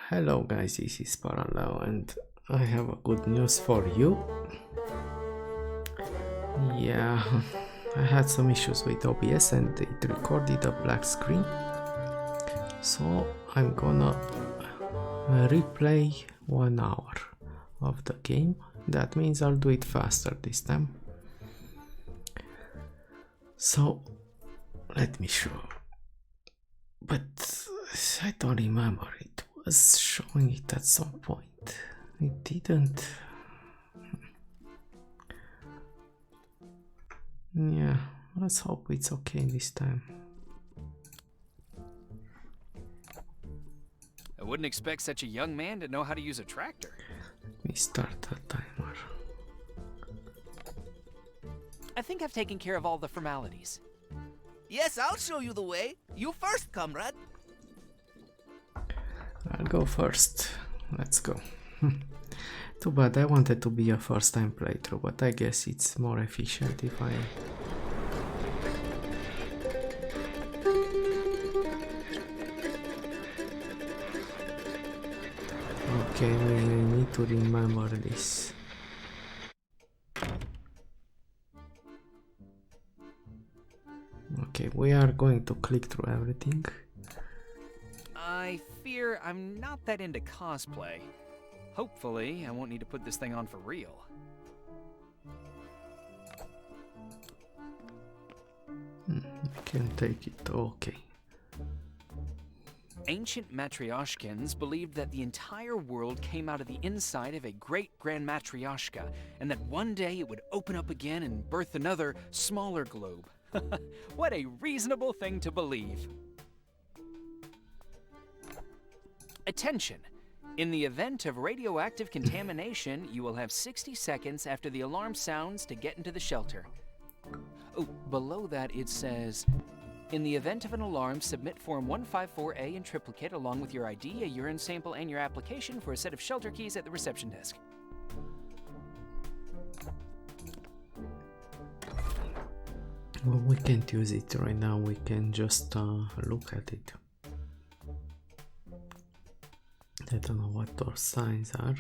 Hello guys, this is Paraleo and I have a good news for you. Yeah, I had some issues with OBS and it recorded a black screen. So I'm gonna replay 1 hour of the game. That means I'll do it faster this time. So let me show. But I don't remember, it was showing it at some point. It didn't. Yeah, let's hope it's okay this time. I wouldn't expect such a young man to know how to use a tractor. Let me start the timer. I think I've taken care of all the formalities. Yes, I'll show you the way. You first, comrade. I'll go first. Let's go. Too bad, I wanted to be a first time playthrough, but I guess it's more efficient if I... Okay, we need to remember this. Okay, we are going to click through everything. I fear I'm not that into cosplay. Hopefully, I won't need to put this thing on for real. I can take it, okay. Ancient Matryoshkans believed that the entire world came out of the inside of a great grand Matryoshka, and that one day it would open up again and birth another, smaller globe. What a reasonable thing to believe. Attention! In the event of radioactive contamination, you will have 60 seconds after the alarm sounds to get into the shelter. Oh, below that it says, in the event of an alarm, submit Form 154A in triplicate along with your ID, a urine sample, and your application for a set of shelter keys at the reception desk. Well, we can't use it right now, we can just look at it. I don't know what those signs are.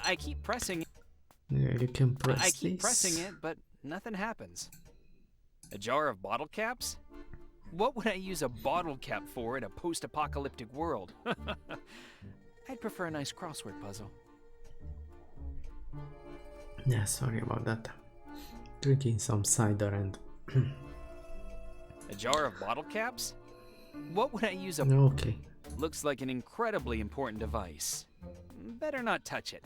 I keep pressing it. Yeah, you can press I keep this. pressing it, but nothing happens. A jar of bottle caps? What would I use a bottle cap for in a post-apocalyptic world? I'd prefer a nice crossword puzzle. Yeah, sorry about that. Drinking some cider and... A jar of bottle caps? What would I use a... Okay. Looks like an incredibly important device. Better not touch it.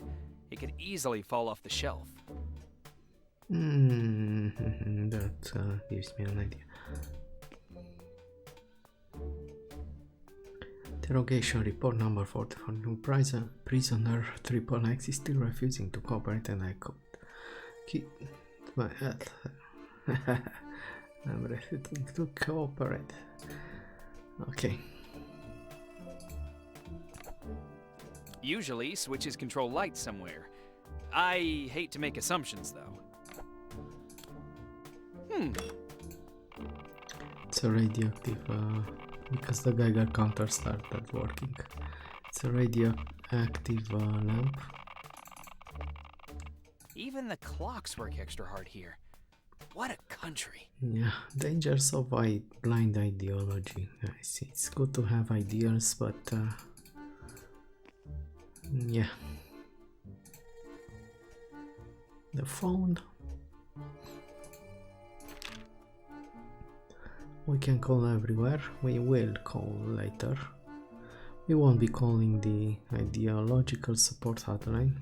It could easily fall off the shelf. That gives me an idea. Interrogation report number 44. New prisoner Triple X is still refusing to cooperate, and I could keep my health. I'm refusing to cooperate. Okay. Usually, switches control lights somewhere. I hate to make assumptions, though. It's a radioactive, because the Geiger counter started working. It's a radioactive lamp. Even the clocks work extra hard here. What a country. Yeah, dangers of blind ideology. I see. It's good to have ideas, but yeah. The phone. We can call everywhere. We will call later. We won't be calling the ideological support hotline.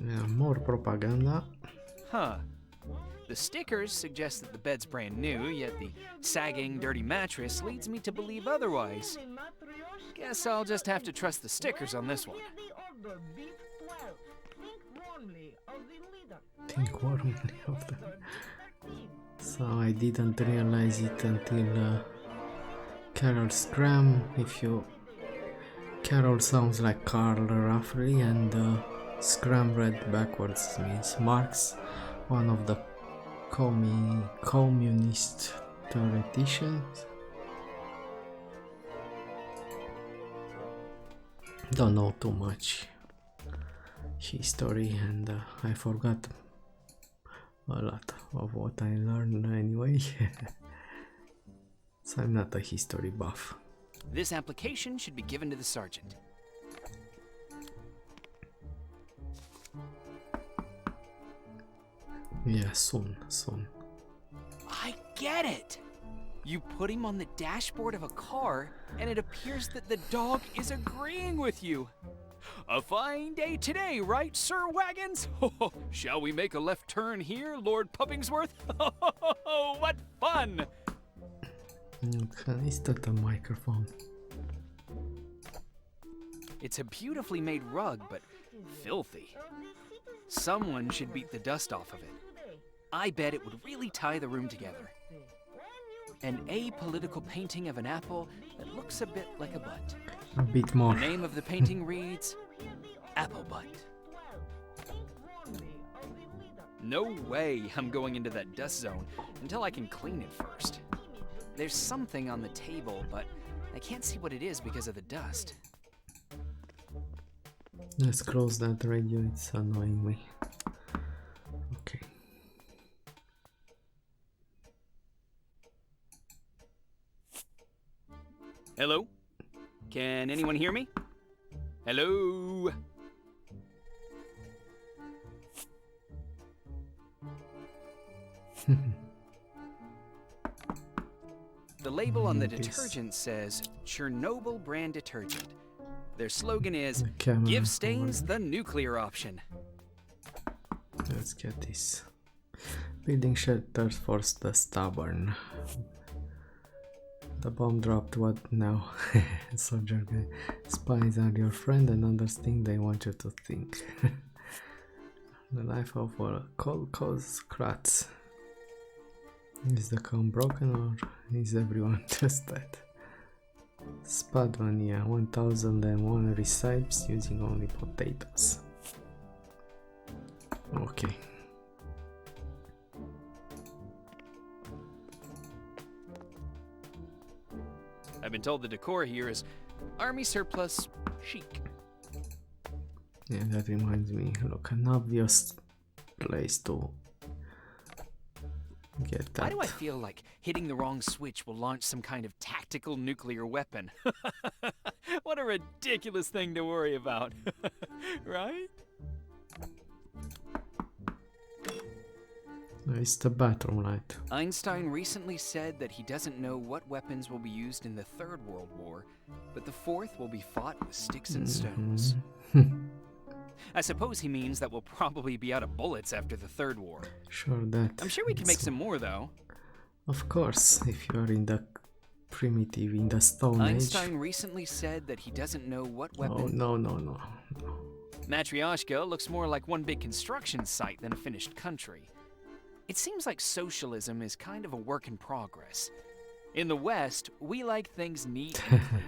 Yeah, more propaganda. Huh. The stickers suggest that the bed's brand new, yet the sagging, dirty mattress leads me to believe otherwise. Guess I'll just have to trust the stickers on this one. Think warmly of them. So I didn't realize it until Carol Scram. Carol sounds like Carl roughly, and Scram read backwards means Marx, one of the communist Theoreticians. Don't know too much history, and I forgot a lot of what I learned anyway. So I'm not a history buff. This application should be given to the sergeant. Yeah, soon. I get it! You put him on the dashboard of a car, and it appears that the dog is agreeing with you. A fine day today, right, Sir Wagons? Shall we make a left turn here, Lord Puppingsworth? What fun! Okay, is that a microphone? It's a beautifully made rug, but filthy. Someone should beat the dust off of it. I bet it would really tie the room together. An apolitical painting of an apple that looks a bit like a butt. A bit more. The name of the painting reads, Apple Butt. No way I'm going into that dust zone until I can clean it first. There's something on the table, but I can't see what it is because of the dust. Let's close that radio, it's annoying me. Okay. Hello? Can anyone hear me? Hello? The label on the detergent says Chernobyl brand detergent. Their slogan is, give stains the nuclear option. Let's get this. Building shelters for the stubborn. The bomb dropped, what now? Soldier guy. Spies are your friend and understand they want you to think. The life of a cold cause crats. Is the comb broken or is everyone just dead? Spadmania 1001 recipes using only potatoes. Okay. I've been told the decor here is army surplus chic. Yeah, that reminds me. Look, an obvious place to get that. Why do I feel like hitting the wrong switch will launch some kind of tactical nuclear weapon? What a ridiculous thing to worry about, right? It's the bathroom light. Einstein recently said that he doesn't know what weapons will be used in the Third World War, but the Fourth will be fought with sticks and stones. I suppose he means that we'll probably be out of bullets after the Third War. Sure that. I'm sure we can make some more, though. Of course, if you are in the primitive, in the Stone Einstein Age. recently said that he doesn't know what weapon... Oh, no. Matryoshka looks more like one big construction site than a finished country. It seems like socialism is kind of a work in progress. In the West, we like things neat and clean,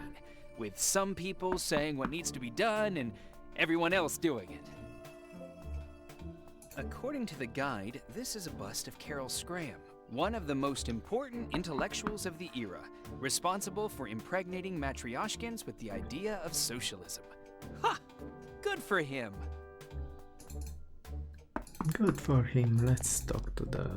with some people saying what needs to be done and everyone else doing it. According to the guide, this is a bust of Carol Scram, one of the most important intellectuals of the era, responsible for impregnating Matryoshkans with the idea of socialism. Ha! Good for him! Good for him. Let's talk to the...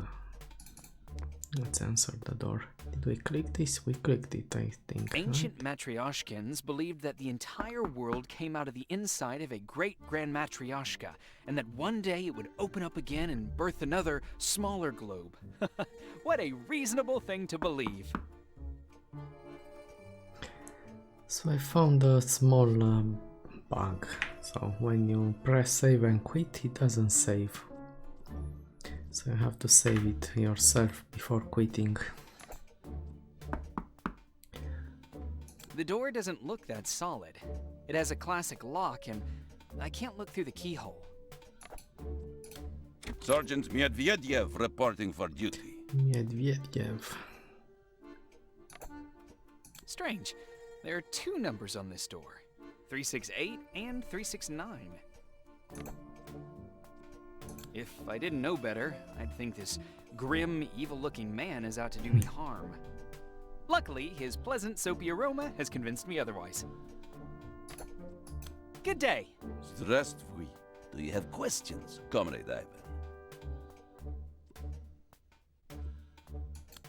Let's answer the door. Did we click this? We clicked it, I think. Ancient Matryoshkans believed that the entire world came out of the inside of a great Grand Matryoshka, and that one day it would open up again and birth another, smaller globe. What a reasonable thing to believe. So I found a small bug. So when you press save and quit, it doesn't save. So you have to save it yourself before quitting. The door doesn't look that solid. It has a classic lock, and I can't look through the keyhole. Sergeant Medvedev reporting for duty. Medvedev. Strange. There are two numbers on this door. 368 and 369. If I didn't know better, I'd think this grim, evil-looking man is out to do me harm. Luckily, his pleasant, soapy aroma has convinced me otherwise. Good day. Здравствуй. Do you have questions, Comrade Ivan?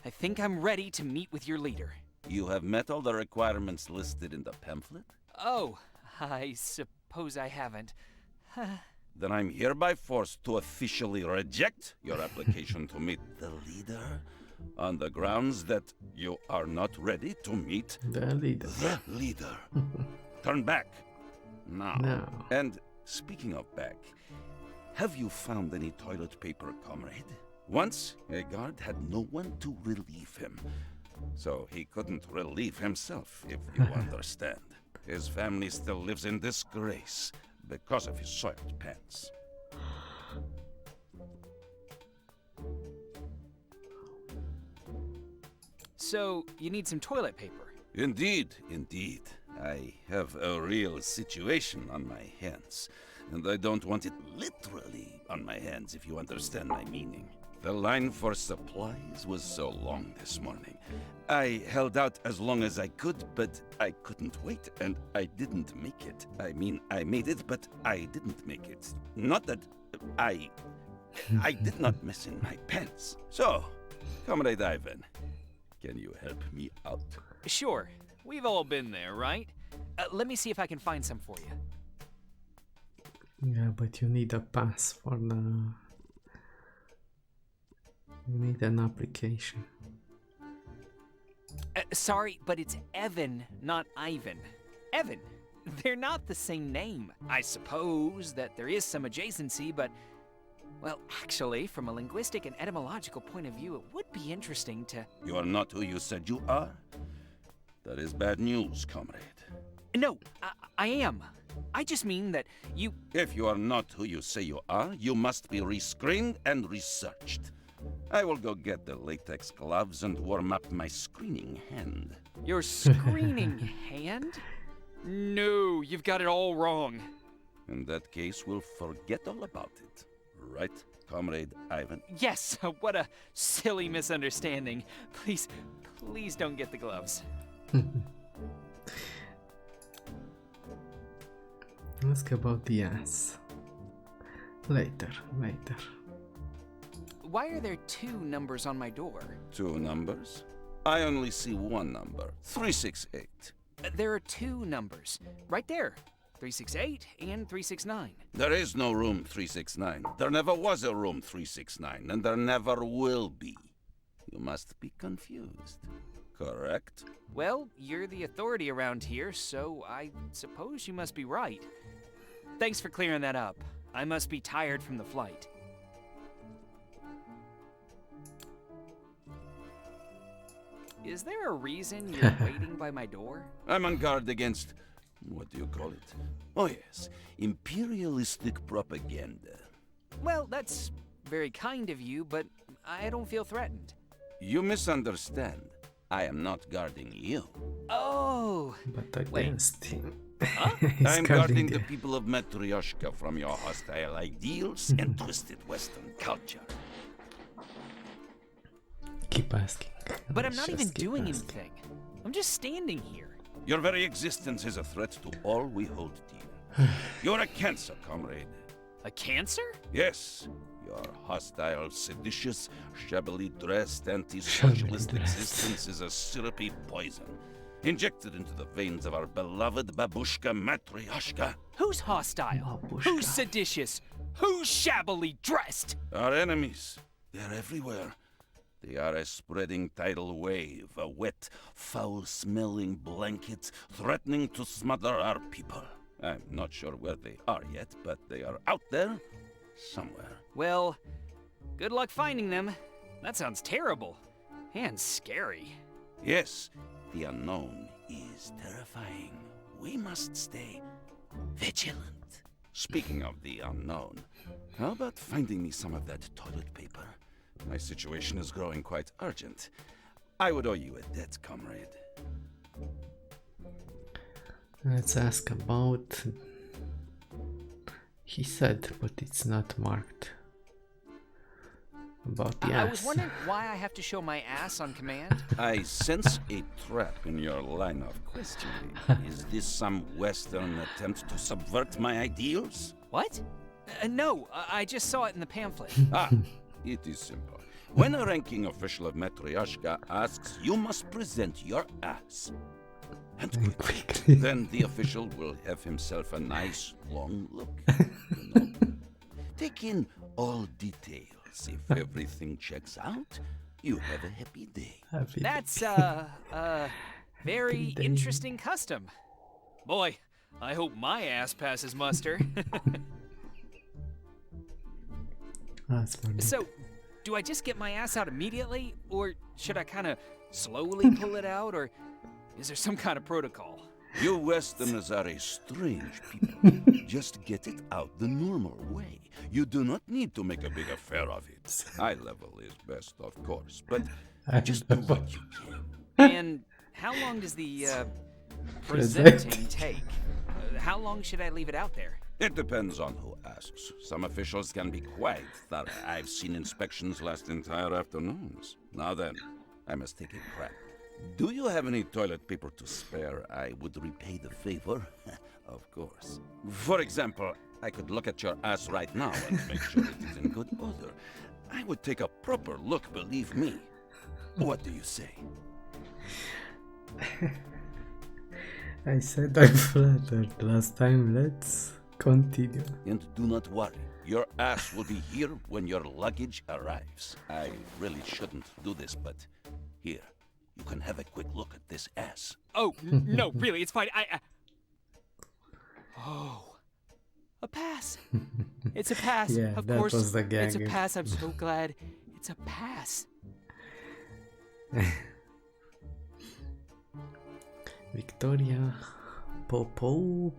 I think I'm ready to meet with your leader. You have met all the requirements listed in the pamphlet? Oh, I suppose I haven't. Then I'm hereby forced to officially reject your application to meet the leader on the grounds that you are not ready to meet The leader. the leader. Turn back. Now. Now. And speaking of back, have you found any toilet paper, comrade? Once, a guard had no one to relieve him. So he couldn't relieve himself, if you understand. His family still lives in disgrace because of his soiled pants. So, you need some toilet paper? Indeed, indeed. I have a real situation on my hands, and I don't want it literally on my hands, if you understand my meaning. The line for supplies was so long this morning. I held out as long as I could, but I couldn't wait, and I didn't make it. I mean, I made it, but I didn't make it. Not that I did not mess in my pants. So, Comrade Ivan, can you help me out? Sure. We've all been there, right? Let me see if I can find some for you. Yeah, but you need a pass for the... You need an application. Sorry, but it's Evan, not Ivan. Evan. They're not the same name. I suppose that there is some adjacency, but... Well, actually, from a linguistic and etymological point of view, it would be interesting to... You are not who you said you are? That is bad news, comrade. No, I am. I just mean that you... If you are not who you say you are, you must be rescreened and researched. I will go get the latex gloves and warm up my screening hand. Your screening hand? No, you've got it all wrong. In that case, we'll forget all about it. Right, Comrade Ivan? Yes, what a silly misunderstanding. Please don't get the gloves. Ask about the ass. Later. Why are there 2 numbers on my door? 2 numbers? I only see one number, 368. There are 2 numbers. Right there. 368 and 369. There is no room 369. There never was a room 369, and there never will be. You must be confused, correct? Well, you're the authority around here, so I suppose you must be right. Thanks for clearing that up. I must be tired from the flight. Is there a reason you're waiting by my door? I'm on guard against... what do you call it? Oh yes, imperialistic propaganda. Well, that's very kind of you, but I don't feel threatened. You misunderstand. I am not guarding you. Oh! But against him. Huh? He's I'm guarding the the- people of Matryoshka from your hostile ideals and twisted Western culture. Keep asking. But I'm not Just even keep doing asking. anything. I'm just standing here. Your very existence is a threat to all we hold dear. You're a cancer, comrade. A cancer? Yes, your hostile, seditious, shabbily dressed, anti-socialist Shabbily dressed. existence is a syrupy poison, injected into the veins of our beloved babushka Matryoshka. Who's hostile? Babushka. Who's seditious? Who's shabbily dressed? Our enemies, they're everywhere. They are a spreading tidal wave, a wet, foul-smelling blanket threatening to smother our people. I'm not sure where they are yet, but they are out there somewhere. Well, good luck finding them. That sounds terrible. And scary. Yes, the unknown is terrifying. We must stay vigilant. Speaking of the unknown, how about finding me some of that toilet paper? My situation is growing quite urgent. I would owe you a debt, comrade. Let's ask about... He said, but it's not marked. about the I was ass. wondering why I have to show my ass on command. I sense a trap in your line of questioning. Is this some Western attempt to subvert my ideals? What? No, I just saw it in the pamphlet. Ah, it is simple. When a ranking official of Matryoshka asks, you must present your ass. And quickly. Then the official will have himself a nice, long look. You know? Take in all details. If everything checks out, you have a happy day. That's, very interesting custom. Boy, I hope my ass passes muster. That's funny. So, do I just get my ass out immediately? Or should I kind of slowly pull it out? Or is there some kind of protocol? You Westerners are a strange people. Just get it out the normal way. You do not need to make a big affair of it. Eye level is best, of course, but just do what you can. And how long does the, presenting take? How long should I leave it out there? It depends on who asks. Some officials can be quite thorough. I've seen inspections last entire afternoons. Now then, I must take a crap. Do you have any toilet paper to spare? I would repay the favor, of course. For example, I could look at your ass right now and make sure it is in good order. I would take a proper look, believe me. What do you say? I said I'm flattered last time. Let's continue. And do not worry. Your ass will be here when your luggage arrives. I really shouldn't do this, but here. You can have a quick look at this ass. Oh, no, really, it's fine. Oh. A pass. It's a pass. Yeah, of that course. was the gag. It's a pass. I'm so glad. It's a pass. Victoria Popopov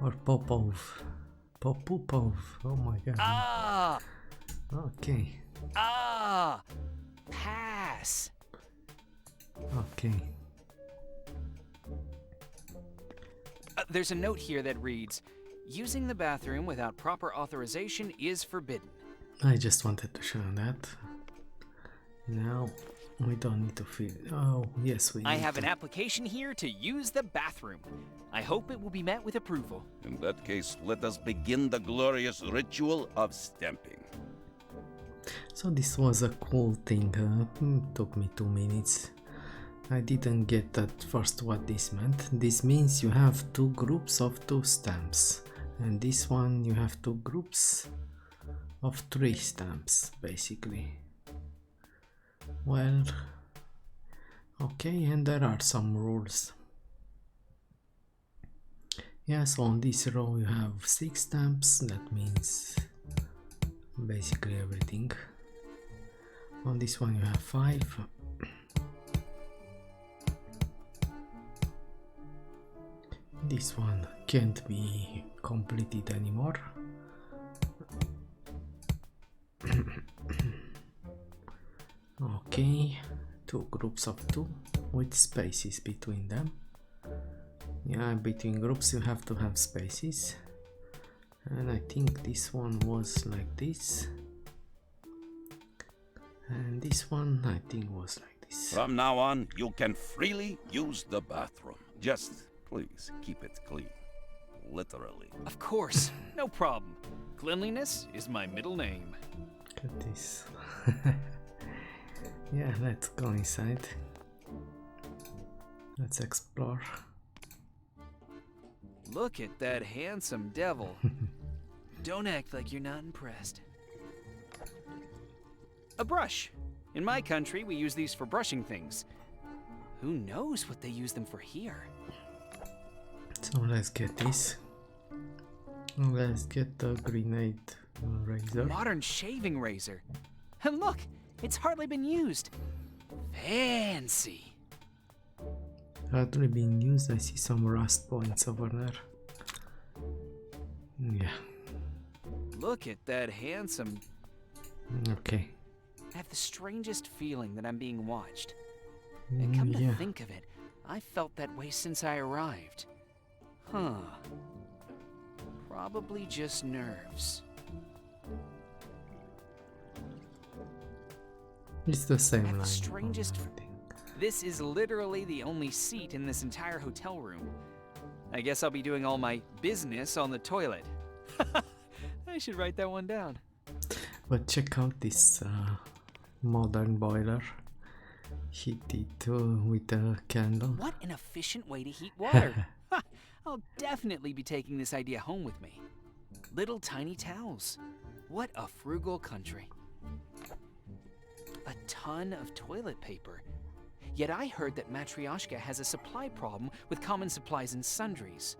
or Popov. Oh my god. Ah! Okay. Ah! Pass. Okay. There's a note here that reads, using the bathroom without proper authorization is forbidden. I just wanted to show that. Now we don't need to fill. Oh, yes, we. I have an application here to use the bathroom. I hope it will be met with approval. In that case, let us begin the glorious ritual of stamping. So this was a cool thing. Took me 2 minutes. I didn't get at first what this meant. This means you have 2 groups of 2 stamps, and this one you have 2 groups of 3 stamps, basically. Well, okay, and there are some rules. Yeah, so on this row you have 6 stamps, that means basically everything. On this one you have 5. This one can't be completed anymore. Okay, 2 groups of 2 with spaces between them. Yeah, between groups you have to have spaces. And I think this one was like this. And this one I think was like this. From now on, you can freely use the bathroom. Just please keep it clean. Literally. Of course, no problem. Cleanliness is my middle name. Look at this. Yeah, let's go inside. Let's explore. Look at that handsome devil. Don't act like you're not impressed. A brush. In my country, we use these for brushing things. Who knows what they use them for here? So let's get this. Let's get the grenade razor. Modern shaving razor. And look, it's hardly been used. Fancy. Hardly being used. I see some rust points over there. Yeah. Look at that handsome. Okay. I have the strangest feeling that I'm being watched. And come to think of it, I felt that way since I arrived. Huh. Probably just nerves. It's the same At line. the strangest... from everything. This is literally the only seat in this entire hotel room. I guess I'll be doing all my business on the toilet. I should write that one down. But check out this modern boiler. Heat it with a candle. What an efficient way to heat water. I'll definitely be taking this idea home with me. Little tiny towels. What a frugal country. A ton of toilet paper. Yet I heard that Matryoshka has a supply problem with common supplies and sundries.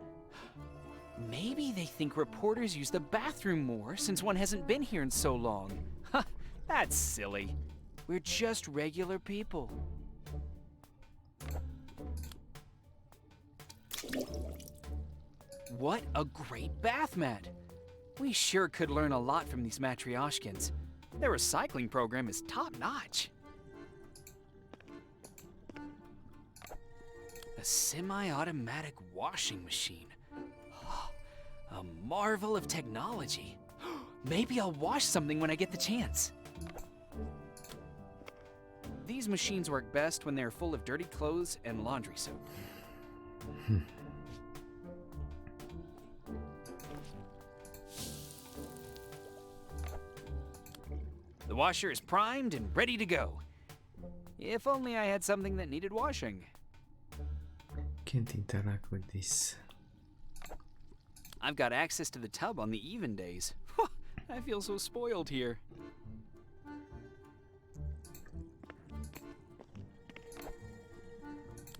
Maybe they think reporters use the bathroom more since one hasn't been here in so long. Ha, that's silly. We're just regular people. What a great bath mat! We sure could learn a lot from these Matryoshkans. Their recycling program is top-notch. A semi-automatic washing machine. A marvel of technology. Maybe I'll wash something when I get the chance. These machines work best when they're full of dirty clothes and laundry soap. The washer is primed and ready to go. If only I had something that needed washing. Can't interact with this. I've got access to the tub on the even days. I feel so spoiled here.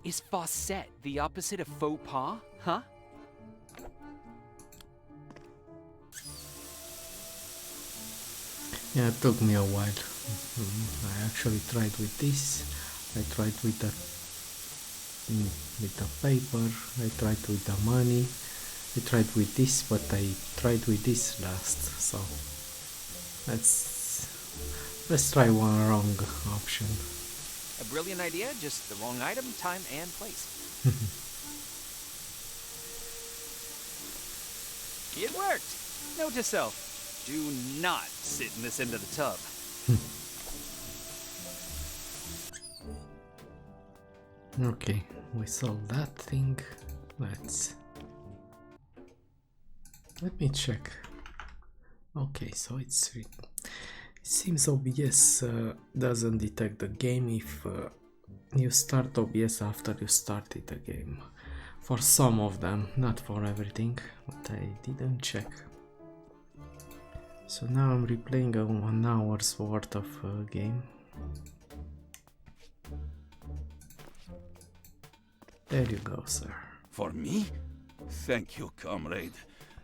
Is faucet the opposite of faux pas, huh? Yeah, it took me a while. I actually tried with this. I tried with the paper. I tried with the money. I tried with this, but I tried with this last. So let's try one wrong option. A brilliant idea, just the wrong item, time, and place. It worked! Note to self. Do not sit in this end of the tub. Okay, we solved that thing. Let me check. Okay, so it seems OBS doesn't detect the game if you start OBS after you started the game. For some of them, not for everything, but I didn't check. So now I'm replaying a 1 hour's worth of game. There you go, sir. For me? Thank you, comrade.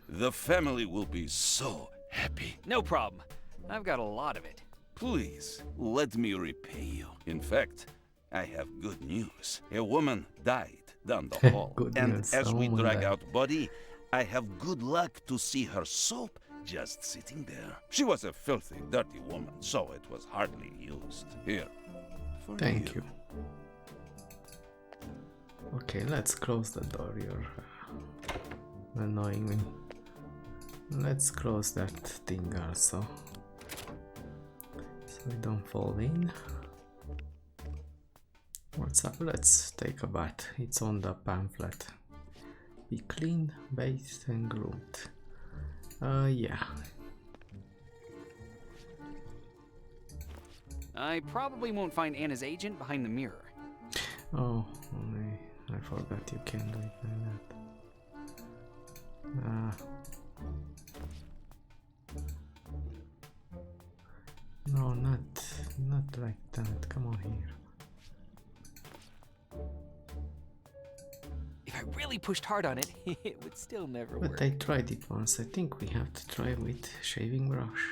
The family will be so happy. No problem. I've got a lot of it. Please, let me repay you. In fact, I have good news. A woman died down the hall. Good and news, as we someone drag died. out body, I have good luck to see her soap just sitting there. She was a filthy, dirty woman, so it was hardly used. Here, for Thank you. Okay, let's close the door. You're annoying me. Let's close that thing also, so we don't fall in. What's up? Let's take a bath. It's on the pamphlet. Be clean, bathed and groomed. Yeah. I probably won't find Anna's agent behind the mirror. Oh, I forgot you can do it like that. No, not like that. Come on here. If I really pushed hard on it, it would still never work. But I tried it once. I think we have to try with shaving brush.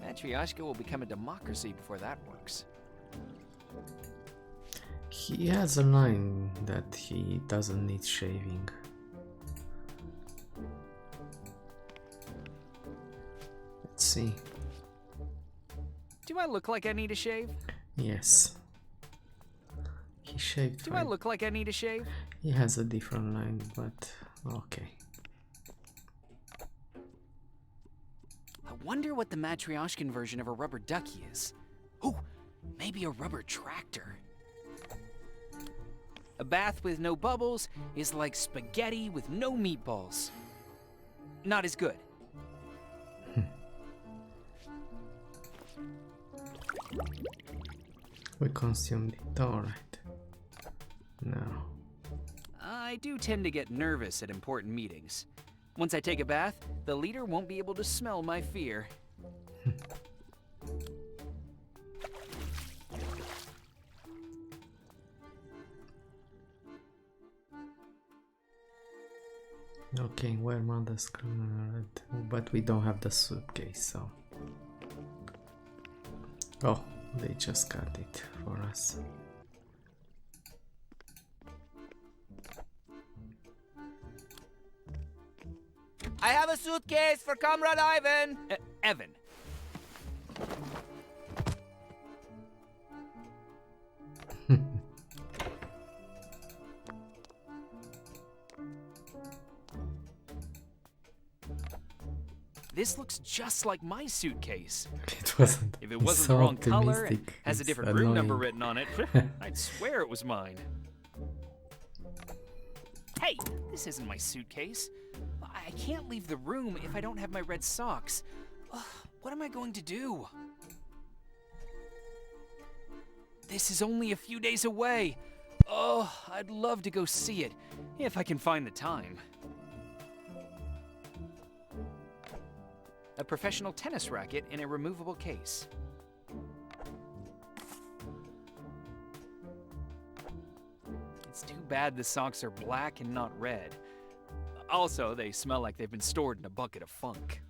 Matryoshka will become a democracy before that works. He has a line that he doesn't need shaving. Let's see. I look like I need a shave? Yes. He shaved. Do I look like I need a shave? He has a different line, but okay. I wonder what the Matryoshkan version of a rubber ducky is. Ooh, maybe a rubber tractor. A bath with no bubbles is like spaghetti with no meatballs. Not as good. We consumed it, alright. Now. I do tend to get nervous at important meetings. Once I take a bath, the leader won't be able to smell my fear. Okay, where mother's red, but we don't have the suitcase, so. Oh, they just got it for us. I have a suitcase for Comrade Ivan. Evan. This looks just like my suitcase. It wasn't. If it wasn't so the wrong color and optimistic, has a it's different room number annoying. written on it, I'd swear it was mine. Hey, this isn't my suitcase. I can't leave the room if I don't have my red socks. Ugh, what am I going to do? This is only a few days away. Oh, I'd love to go see it, if I can find the time. A professional tennis racket in a removable case. It's too bad the socks are black and not red. Also, they smell like they've been stored in a bucket of funk.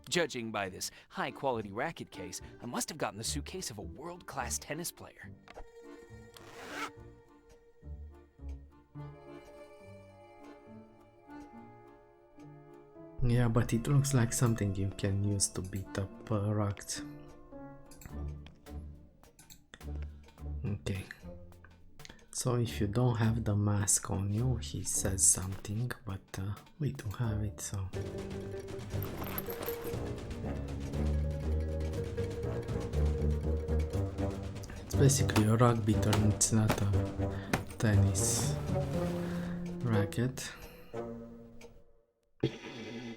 Judging by this high-quality racket case, I must have gotten the suitcase of a world-class tennis player. Yeah, but it looks like something you can use to beat up rocks. Okay. So if you don't have the mask on you, he says something, but we do have it, so... It's basically a rock beater, and it's not a tennis racket.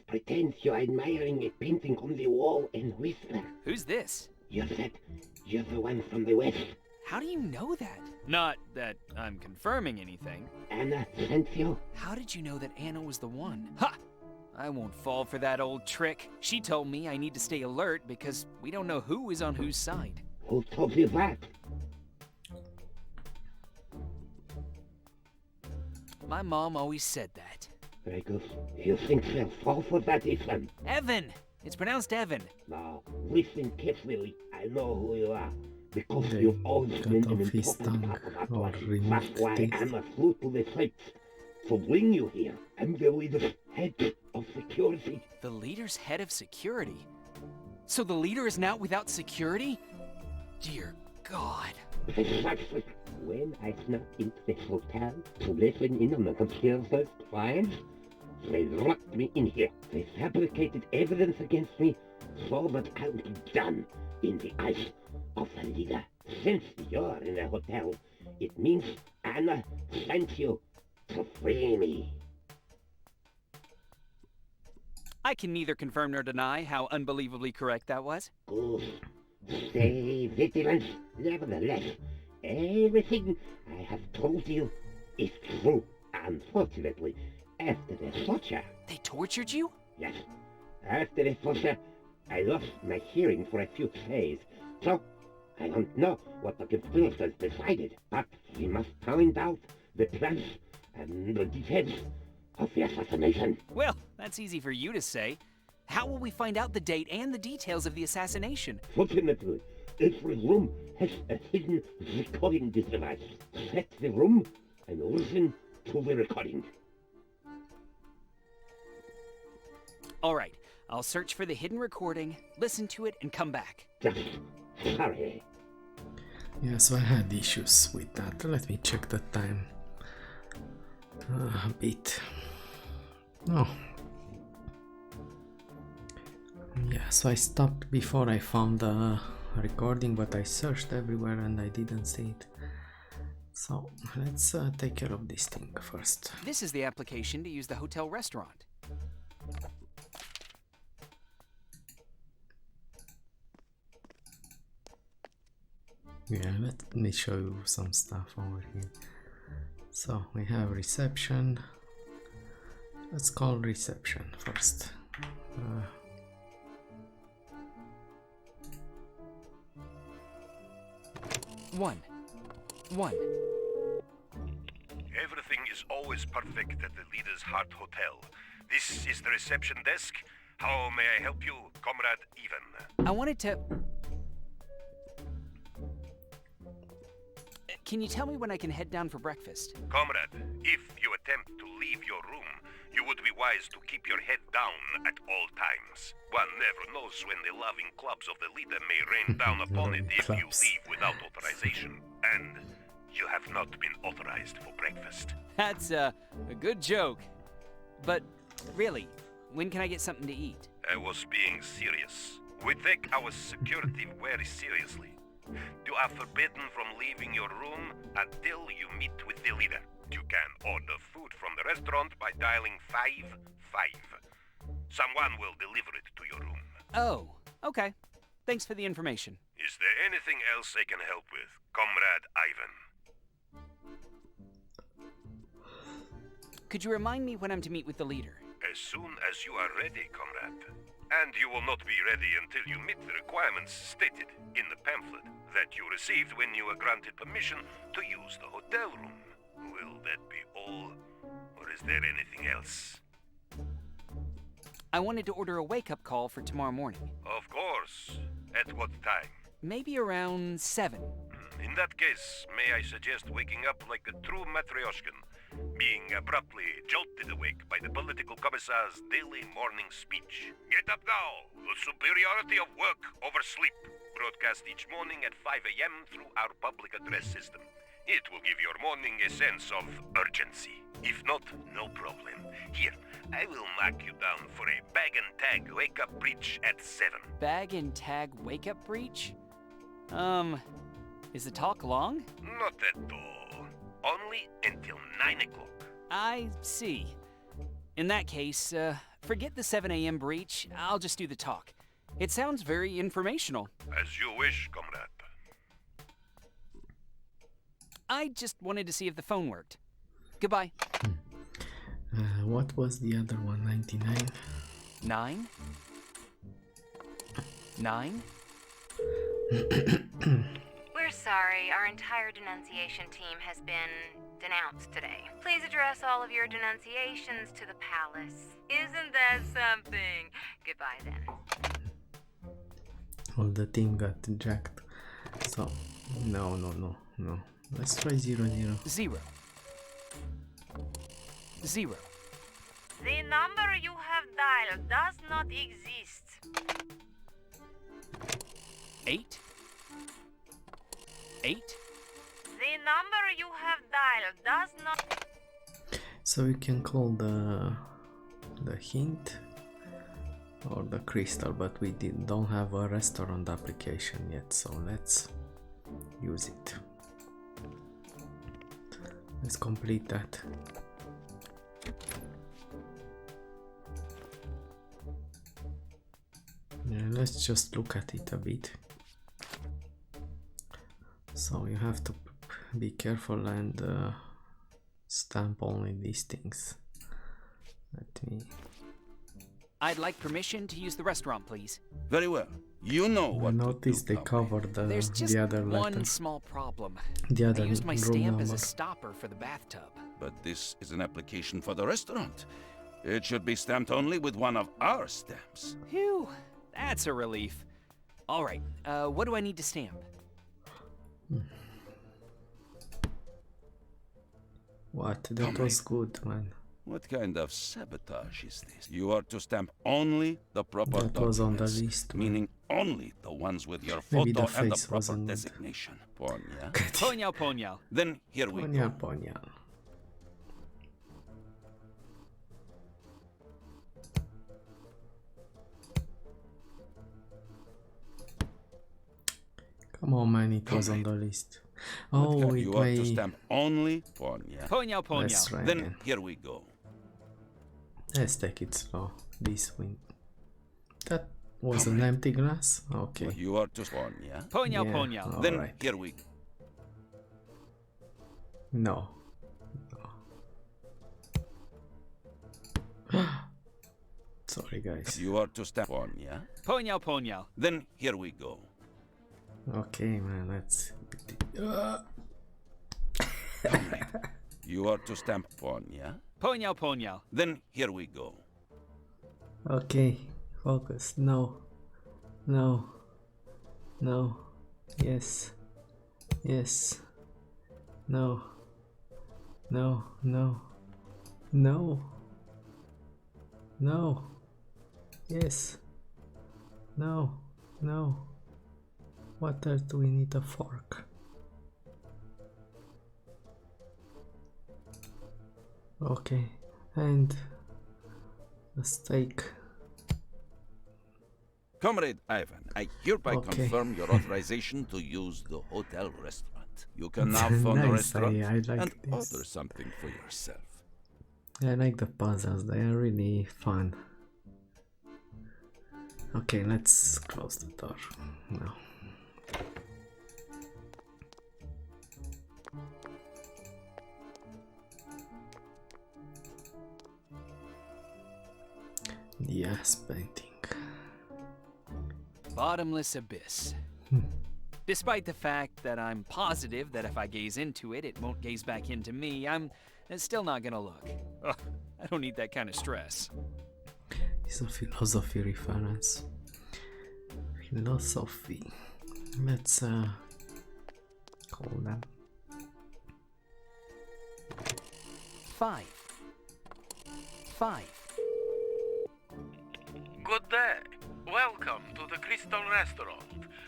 Pretend you're admiring a painting on the wall and whisper. Who's this? You're the one from the west. How do you know that? Not that I'm confirming anything. Anna sent you. How did you know that Anna was the one? Ha! I won't fall for that old trick. She told me I need to stay alert because we don't know who is on whose side. Who told you that? My mom always said that. Very good. You think they'll fall for that, Ethan? Evan! It's pronounced Evan. Now, listen carefully. I know who you are. Because They you've always cut been an off his important tongue part of our or plan. removed That's why teeth. Anna flew to the site. To bring you here. I'm the leader's head of security. The leader's head of security. So the leader is now without security? Dear God. Precisely. When I snuck into this hotel to listen in on the conspirator's plans, they locked me in here. They fabricated evidence against me so that I would be done in the eyes of the leader. Since you're in the hotel, it means Anna sent you to free me. I can neither confirm nor deny how unbelievably correct that was. Good. Stay vigilant. Nevertheless, everything I have told you is true. Unfortunately, after the torture, They tortured you? yes, after the torture, I lost my hearing for a few days. So, I don't know what the conspirators decided, but we must find out the plans and the details of the assassination. Well, that's easy for you to say. How will we find out the date and the details of the assassination? Fortunately, every room has a hidden recording device. Set the room and listen to the recording. All right, I'll search for the hidden recording, listen to it, and come back. Just hurry. Yeah, so I had issues with that. Let me check the time a bit. Oh. Yeah, so I stopped before I found the recording, but I searched everywhere and I didn't see it. So let's take care of this thing first. This is the application to use the hotel restaurant. Yeah, let me show you some stuff over here. So we have reception. Let's call reception first. One. Everything is always perfect at the Leader's Heart Hotel. This is the reception desk. How may I help you, Comrade Ivan? I wanted to... Can you tell me when I can head down for breakfast? Comrade, if you attempt to leave your room, you would be wise to keep your head down at all times. One never knows when the loving clubs of the Leader may rain down upon it if you leave without authorization. And you have not been authorized for breakfast. That's a good joke. But really, when can I get something to eat? I was being serious. We take our security very seriously. You are forbidden from leaving your room until you meet with the Leader. You can order food from the restaurant by dialing 55. Someone will deliver it to your room. Oh, okay. Thanks for the information. Is there anything else I can help with, Comrade Ivan? Could you remind me when I'm to meet with the Leader? As soon as you are ready, Comrade. And you will not be ready until you meet the requirements stated in the pamphlet that you received when you were granted permission to use the hotel room. Will that be all, or is there anything else? I wanted to order a wake-up call for tomorrow morning. Of course. At what time? Maybe around 7. In that case, may I suggest waking up like a true Matryoshkan, being abruptly jolted awake by the political commissar's daily morning speech. Get up now! The superiority of work over sleep. Broadcast each morning at 5 a.m. through our public address system. It will give your morning a sense of urgency. If not, no problem. Here, I will mark you down for a bag and tag wake-up breach at 7. Bag and tag wake-up breach? Is the talk long? Not at all. Only until 9 o'clock. I see. In that case, forget the 7 a.m. breach. I'll just do the talk. It sounds very informational. As you wish, comrade. I just wanted to see if the phone worked. Goodbye. What was the other one? 99? 9? 9? We're sorry, our entire denunciation team has been denounced today. Please address all of your denunciations to the palace. Isn't that something? Goodbye then. All the thing got jacked. So, no. Let's try 0, 0. 0. 0. The number you have dialed does not exist. 8. 8. The number you have dialed does not... So we can call the hint or the crystal, but we don't have a restaurant application yet, so let's use it. Let's complete that. Yeah, let's just look at it a bit. So you have to be careful and stamp only these things. Let me... I'd like permission to use the restaurant, please. Very well. You know I what noticed to they do. covered There's just the other one letter. small problem. The other I used my room stamp number. as a stopper for the bathtub. But this is an application for the restaurant. It should be stamped only with one of our stamps. Phew, that's a relief. All right, what do I need to stamp? What? That was good, man. What kind of sabotage is this? You are to stamp only the proper That was on the documents, list, man. meaning only the ones with your Maybe photo the and the face proper wasn't- designation. Ponya. Ponyal, ponyal. Then here we go. Ponyal, ponyal. Come on, man, it was on the list. Oh, You it are to may... stamp only Ponya. Ponyal, Let's ponyal. try Then again. here we go. Let's take it slow. This win. That was an empty glass? Okay. You are to Ponya. Ponyal, Yeah, ponyal. Then alright. here we No. Sorry, guys. You are to stamp Ponya. Ponyal, ponyal. Then here we go. Okay, man, let's... You are to stamp Ponya. Ponyal, ponyal. Then here we go. Okay, focus. No. No. No. Yes. Yes. No. No. No. No. No. Yes. No. No. What else do we need a fork? Okay. And a steak. Comrade Ivan, I hereby Okay. confirm your authorization to use the hotel restaurant. You can now phone the Nice, restaurant I like and this. order something for yourself. I like the puzzles, they are really fun. Okay, let's close the door now. Yes, painting. Bottomless abyss. Despite the fact that I'm positive that if I gaze into it, it won't gaze back into me, I'm still not gonna look. Ugh, I don't need that kind of stress. It's a philosophy reference. Philosophy. Let's call them. 5. 5. Good day. Welcome to the Crystal Restaurant.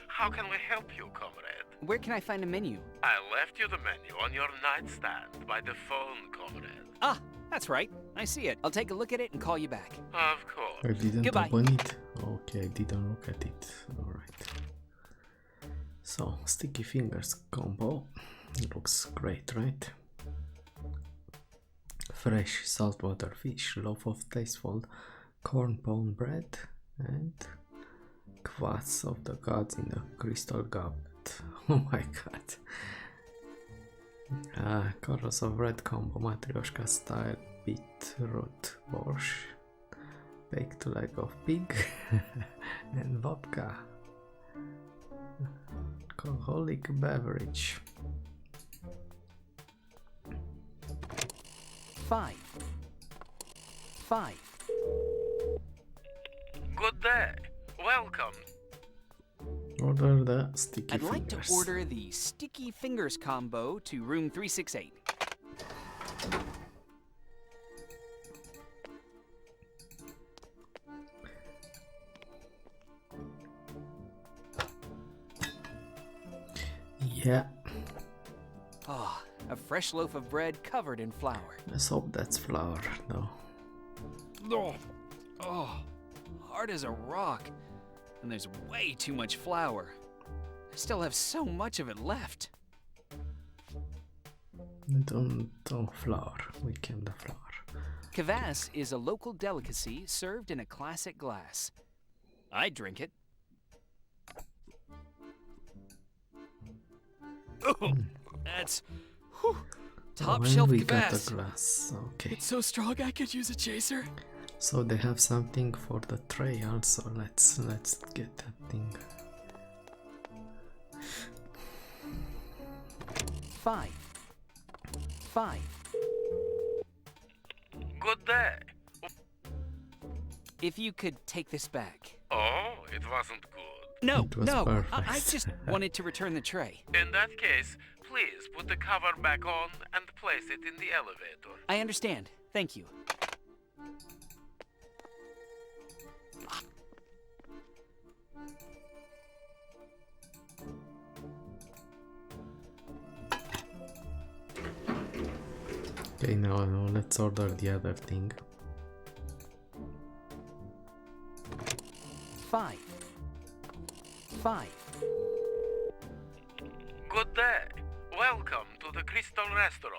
How can we help you, comrade? Where can I find a menu? I left you the menu on your nightstand by the phone, comrade. Ah, that's right. I see it. I'll take a look at it and call you back. Of course. I didn't Goodbye. open it. Okay, I didn't look at it. Alright. So, sticky fingers combo. Looks great, right? Fresh saltwater fish, loaf of tasteful corn pone bread, and kvass of the gods in a crystal goblet. Oh my god. Chorus of red combo, Matryoshka style beetroot borscht, baked leg of pig, and vodka. Alcoholic beverage. 5. 5. Good day. Welcome. Order the sticky I'd like fingers. to order the Sticky Fingers combo to room 368. Yeah, Ah, a fresh loaf of bread covered in flour. let's hope that's flour though. Oh, hard as a rock. And there's way too much flour. I still have so much of it left. Don't flour. We came the flour. Kvass is a local delicacy served in a classic glass. I'd drink it. Oh, that's top When shelf we got kvass. the glass. Okay. It's so strong I could use a chaser. So they have something for the tray also. Let's get that thing. 5. 5. Good day. If you could take this back. Oh, it wasn't good. No, It was no, perfect. I just wanted to return the tray. In that case, please put the cover back on and place it in the elevator. I understand. Thank you. Okay, now let's order the other thing. 5. 5. Good day. Welcome to the Crystal Restaurant.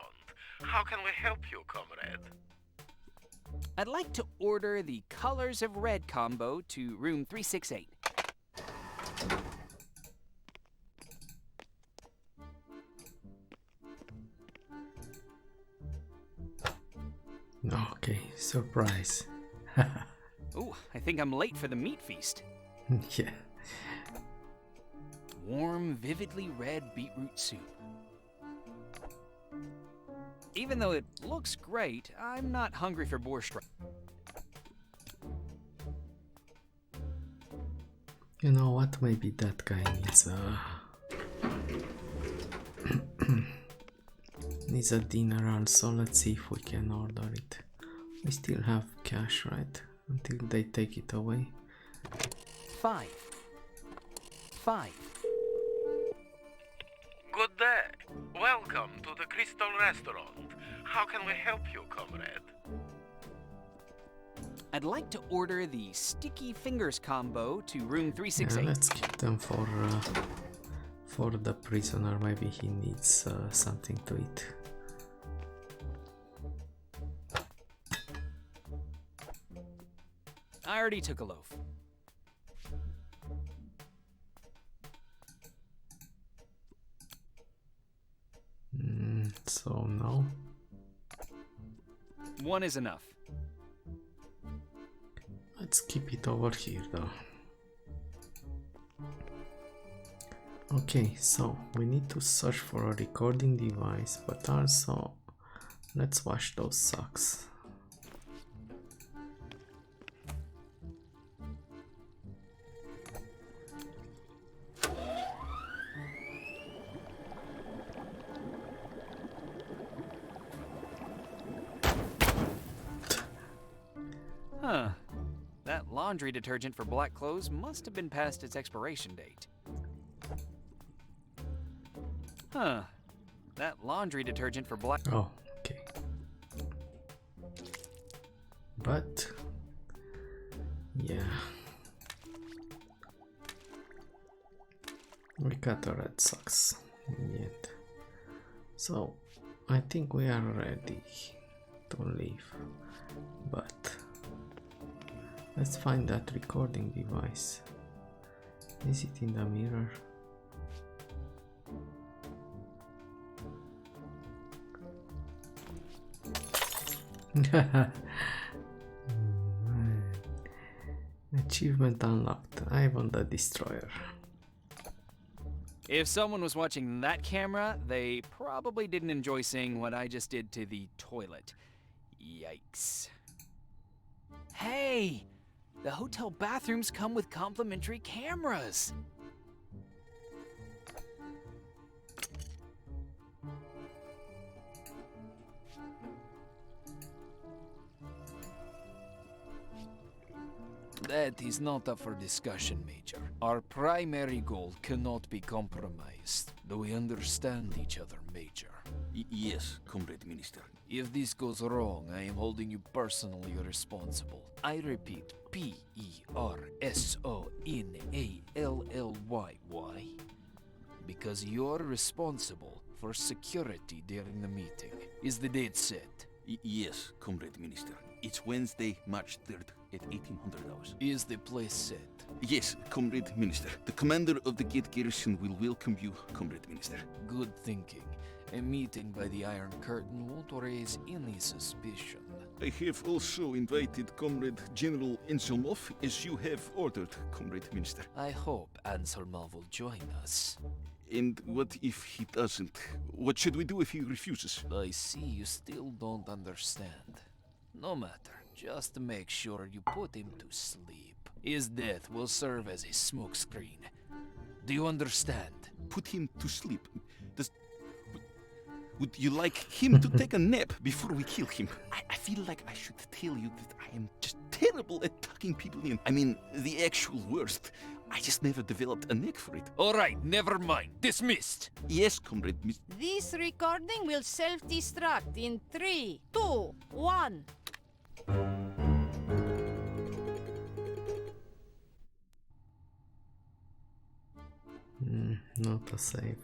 How can we help you, comrade? I'd like to order the Colors of Red combo to room 368. Okay, surprise. Ooh, I think I'm late for the meat feast. Yeah. Warm, vividly red beetroot soup. Even though it looks great, I'm not hungry for borscht. You know what? Maybe that guy needs a dinner also. Let's see if we can order it. We still have cash, right? Until they take it away. 5. 5. Good day. Welcome to the Crystal Restaurant. How can we help you, comrade? I'd like to order the Sticky Fingers combo to room Yeah, 368. let's keep them for the prisoner. Maybe he needs something to eat. I already took a loaf. So no. One is enough. Let's keep it over here though. Okay, so we need to search for a recording device, but also let's wash those socks. Huh. That laundry detergent for black clothes must have been past its expiration date. Huh. That laundry detergent for black... Oh, okay. But yeah, we got the red socks in the end. So I think we are ready to leave, but let's find that recording device. Is it in the mirror? Achievement unlocked. I won the destroyer. If someone was watching that camera, they probably didn't enjoy seeing what I just did to the toilet. Yikes. Hey! The hotel bathrooms come with complimentary cameras! That is not up for discussion, Major. Our primary goal cannot be compromised. Do we understand each other, Major? Yes, Comrade Minister. If this goes wrong, I am holding you personally responsible. I repeat, Personnally. Because you're responsible for security during the meeting. Is the date set? Yes, Comrade Minister. It's Wednesday, March 3rd at 1800 hours. Is the place set? Yes, Comrade Minister. The commander of the Gate Garrison will welcome you, Comrade Minister. Good thinking. A meeting by the Iron Curtain won't raise any suspicion. I have also invited Comrade General Anselmov, as you have ordered, Comrade Minister. I hope Anselmov will join us. And what if he doesn't? What should we do if he refuses? I see you still don't understand. No matter, just make sure you put him to sleep. His death will serve as a smokescreen. Do you understand? Put him to sleep. Would you like him to take a nap before we kill him? I feel like I should tell you that I am just terrible at tucking people in. I mean, the actual worst. I just never developed a knack for it. All right, never mind. Dismissed. Yes, comrade, Miss... This recording will self-destruct in 3, 2, 1. Not a save.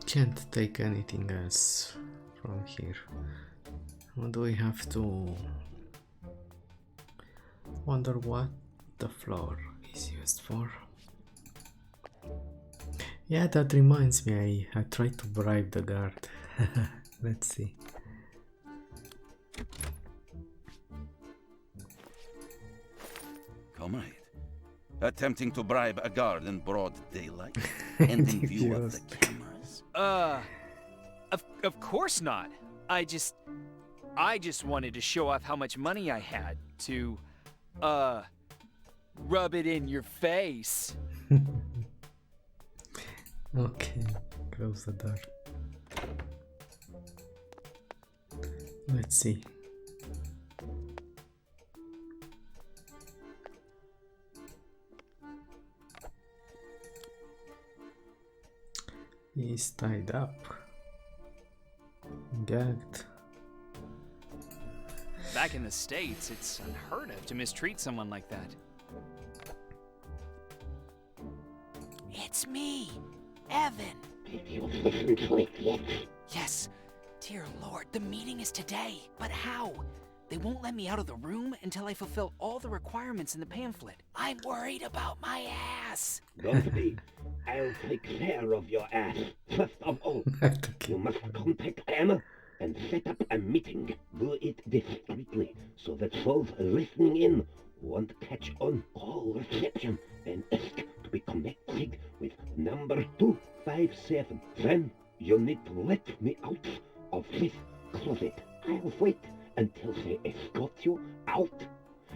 Can't take anything else from here. What do we have to... Wonder what the floor is used for. Yeah, that reminds me, I tried to bribe the guard. Let's see. Comrade, attempting to bribe a guard in broad daylight and in view of the cameras? Of course not. I just wanted to show off how much money I had to, rub it in your face. Okay, close the door. Let's see. He's tied up, gagged. Back in the States, it's unheard of to mistreat someone like that. It's me, Evan. Did you listen to it yet? Yes. Dear Lord, the meeting is today. But how? They won't let me out of the room until I fulfill all the requirements in the pamphlet. I'm worried about my ass. Don't be. I'll take care of your ass. First of all, you must contact Anna and set up a meeting. Do it discreetly so that those listening in won't catch on call reception and ask to be connected with number 257. Then you need to let me out of this closet. I'll wait until they escort you out,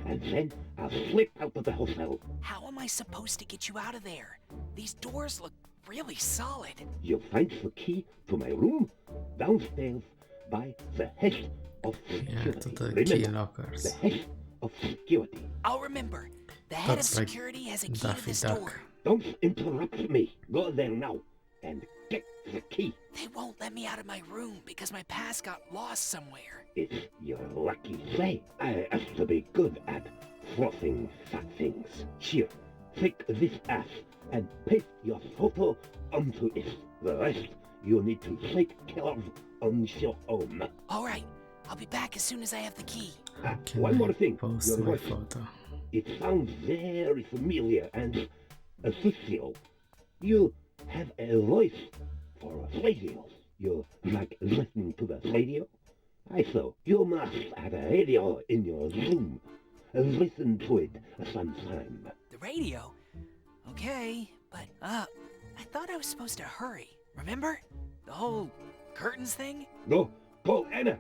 and then I'll slip out of the hotel. How am I supposed to get you out of there? These doors look really solid. You'll find the key to my room downstairs by the head of security. Yeah, to the Remember, key lockers. the head of security. I'll remember. The head That's of like security has a key to Daffy this Duck. door. Don't interrupt me. Go there now and get the key. They won't let me out of my room because my pass got lost somewhere. It's your lucky day. I have to be good at frothing fat things. Here, take this ass and paste your photo onto it. The rest you need to take care of on your own. All right, I'll be back as soon as I have the key. Can One I more thing. post Your my voice. photo? It sounds very familiar and official. You have a voice for a radio. You like listening to the radio? I saw you must have a radio in your room. Listen to it sometime. The radio? Okay, but, I thought I was supposed to hurry. Remember? The whole curtains thing? Go, call Anna.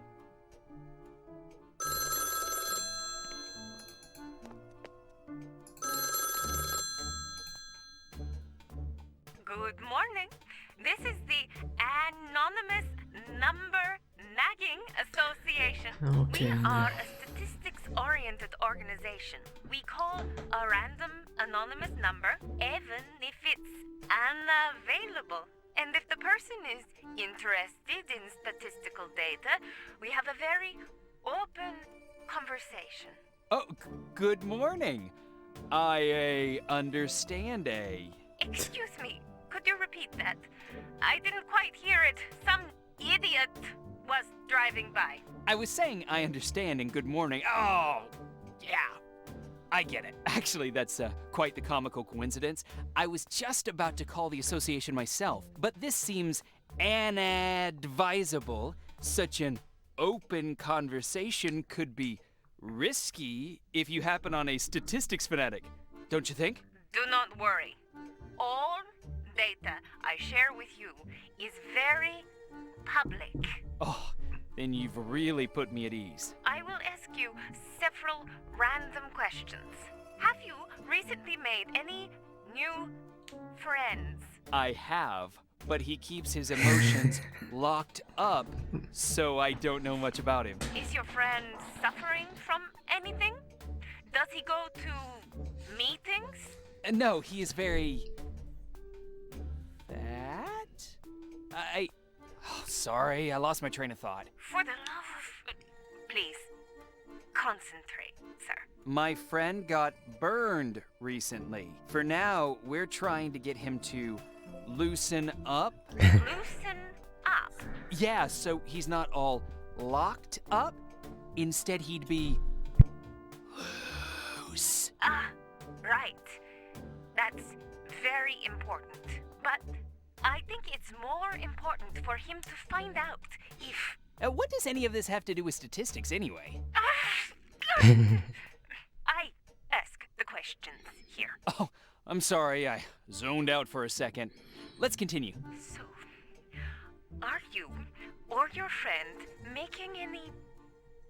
Good morning. This is the Anonymous Number Nagging Association. Okay, We Anna. are a statistics-oriented organization. We call a random anonymous number even if it's unavailable. And if the person is interested in statistical data, we have a very open conversation. Oh, good morning. I understand. Excuse me, could you repeat that? I didn't quite hear it. Some idiot was driving by. I was saying I understand and good morning. Oh, yeah. I get it. Actually, that's quite the comical coincidence. I was just about to call the association myself, but this seems unadvisable. Such an open conversation could be risky if you happen on a statistics fanatic. Don't you think? Do not worry. All data I share with you is very public. Oh, then you've really put me at ease. I will ask you several random questions. Have you recently made any new friends? I have, but he keeps his emotions locked up, so I don't know much about him. Is your friend suffering from anything? Does he go to meetings? No, he is very... fat? Sorry, I lost my train of thought. For the love of... Please, concentrate, sir. My friend got burned recently. For now, we're trying to get him to loosen up. Loosen up. Yeah, so he's not all locked up. Instead, he'd be loose. Ah, right. That's very important. But I think it's more important for him to find out if... What does any of this have to do with statistics anyway? I ask the questions here. Oh, I'm sorry, I zoned out for a second. Let's continue. So, are you or your friend making any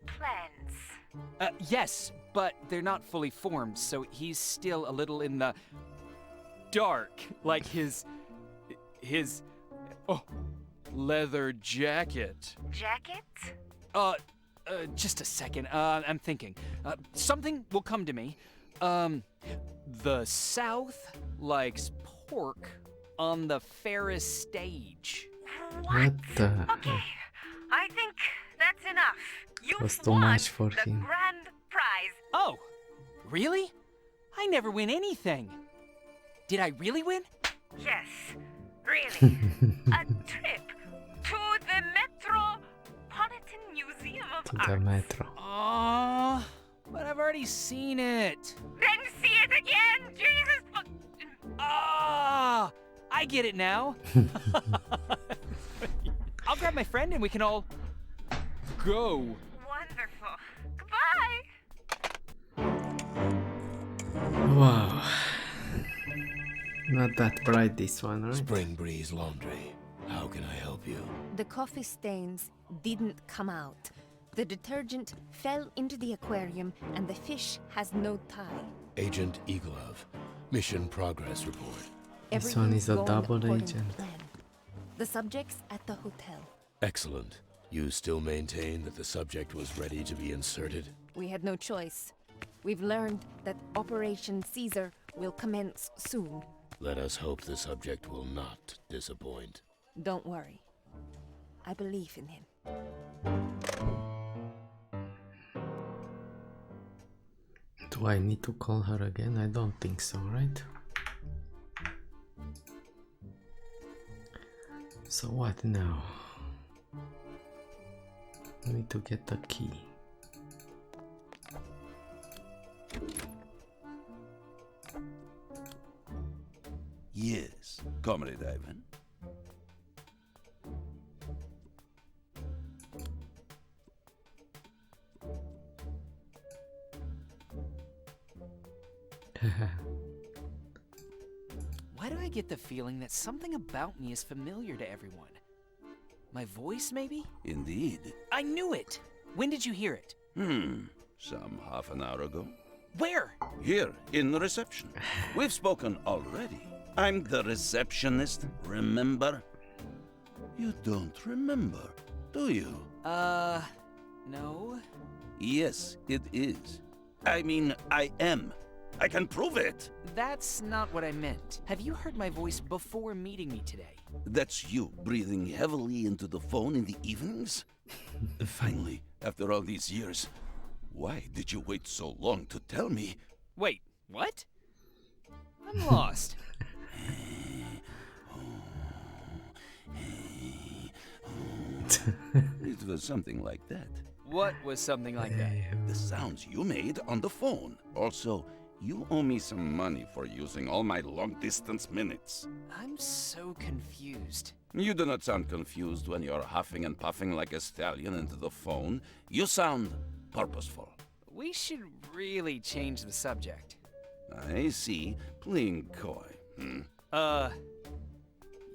plans? Yes, but they're not fully formed, so he's still a little in the dark, like his leather jacket. Jacket? Just a second. I'm thinking. Something will come to me. The South likes pork on the Ferris stage. What the? Okay, I think that's enough. You've Was too won much for the him. grand prize. Oh, really? I never win anything. Did I really win? Yes, really. A trip to the Metropolitan Museum of To the Art. metro. Aw, but I've already seen it. Then see it again, Jesus. Ah, I get it now. I'll grab my friend and we can all go. Wonderful. Goodbye. Wow. Not that bright, this one, right? Spring Breeze Laundry. How can I help you? The coffee stains didn't come out. The detergent fell into the aquarium and the fish has no tie. Agent Eaglove. Mission progress report. This one is a Everything's double going according to agent. plan. The subject's at the hotel. Excellent. You still maintain that the subject was ready to be inserted? We had no choice. We've learned that Operation Caesar will commence soon. Let us hope the subject will not disappoint. Don't worry. I believe in him. Do I need to call her again? I don't think so, right? So what now? I need to get the key. Yes, Comrade Ivan. Why do I get the feeling that something about me is familiar to everyone? My voice, maybe? Indeed. I knew it! When did you hear it? Some half an hour ago. Where? Here, in the reception. We've spoken already. I'm the receptionist, remember? You don't remember, do you? No. Yes, it is. I mean, I am. I can prove it. That's not what I meant. Have you heard my voice before meeting me today? That's you breathing heavily into the phone in the evenings? Finally, after all these years, why did you wait so long to tell me? Wait, what? I'm lost. It was something like that. What was something like that? The sounds you made on the phone. Also, you owe me some money for using all my long-distance minutes. I'm so confused. You do not sound confused when you're huffing and puffing like a stallion into the phone. You sound purposeful. We should really change the subject. I see. Playing coy.